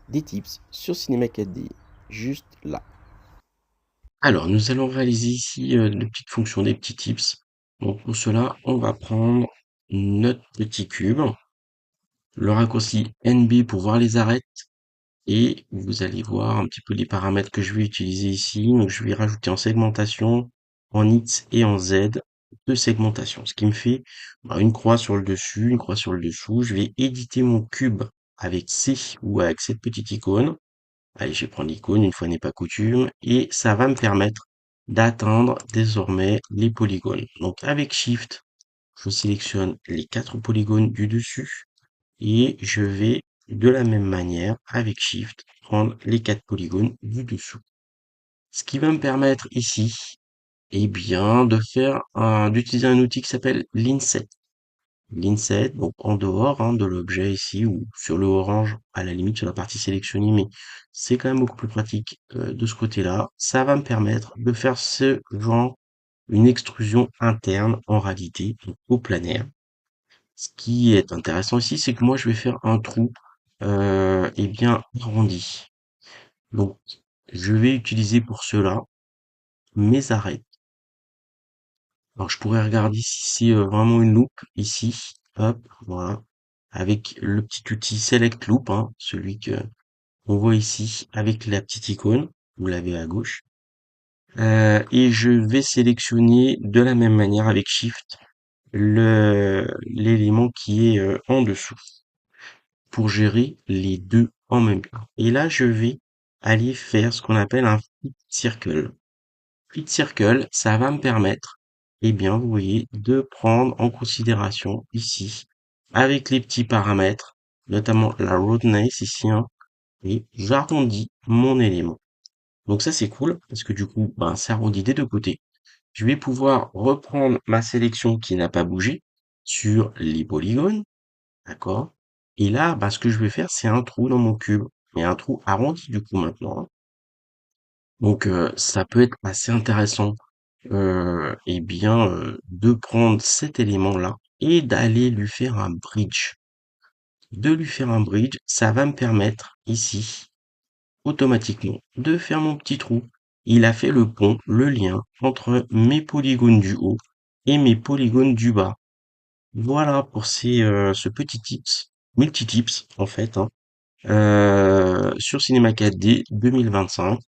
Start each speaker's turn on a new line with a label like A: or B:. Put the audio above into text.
A: des tips sur Cinéma 4D, juste là.
B: Alors, nous allons réaliser ici de petites fonctions, des petits tips. Donc, pour cela, on va prendre notre petit cube, le raccourci NB pour voir les arêtes, et vous allez voir un petit peu les paramètres que je vais utiliser ici. Donc, je vais rajouter en segmentation, en X et en Z, deux segmentations. Ce qui me fait une croix sur le dessus, une croix sur le dessous. Je vais éditer mon cube avec C ou avec cette petite icône. Allez, je vais prendre l'icône, une fois n'est pas coutume, et ça va me permettre d'atteindre désormais les polygones. Donc avec Shift, je sélectionne les quatre polygones du dessus et je vais de la même manière avec Shift prendre les quatre polygones du dessous. Ce qui va me permettre ici, eh bien, d'utiliser un outil qui s'appelle l'Inset. L'Inset, donc en dehors de l'objet ici, ou sur le orange, à la limite sur la partie sélectionnée, mais c'est quand même beaucoup plus pratique de ce côté-là. Ça va me permettre de faire ce genre, une extrusion interne en réalité, donc au planaire. Ce qui est intéressant ici, c'est que moi je vais faire un trou bien arrondi. Donc je vais utiliser pour cela mes arêtes. Alors, je pourrais regarder si c'est vraiment une loupe ici. Hop, voilà. Avec le petit outil Select Loop, celui que on voit ici avec la petite icône. Vous l'avez à gauche. Et je vais sélectionner de la même manière avec Shift l'élément qui est en dessous pour gérer les deux en même temps. Et là, je vais aller faire ce qu'on appelle un Fit Circle. Fit Circle, ça va me permettre, eh bien, vous voyez, de prendre en considération ici, avec les petits paramètres, notamment la roughness ici, et j'arrondis mon élément. Donc ça, c'est cool, parce que du coup, ça arrondit des deux côtés. Je vais pouvoir reprendre ma sélection qui n'a pas bougé sur les polygones, d'accord? Et là, ce que je vais faire, c'est un trou dans mon cube, mais un trou arrondi du coup maintenant. Donc ça peut être assez intéressant de prendre cet élément-là et d'aller lui faire un bridge. De lui faire un bridge, ça va me permettre ici, automatiquement, de faire mon petit trou. Il a fait le pont, le lien entre mes polygones du haut et mes polygones du bas. Voilà pour ce petit tips, multi-tips en fait, sur Cinema 4D 2025.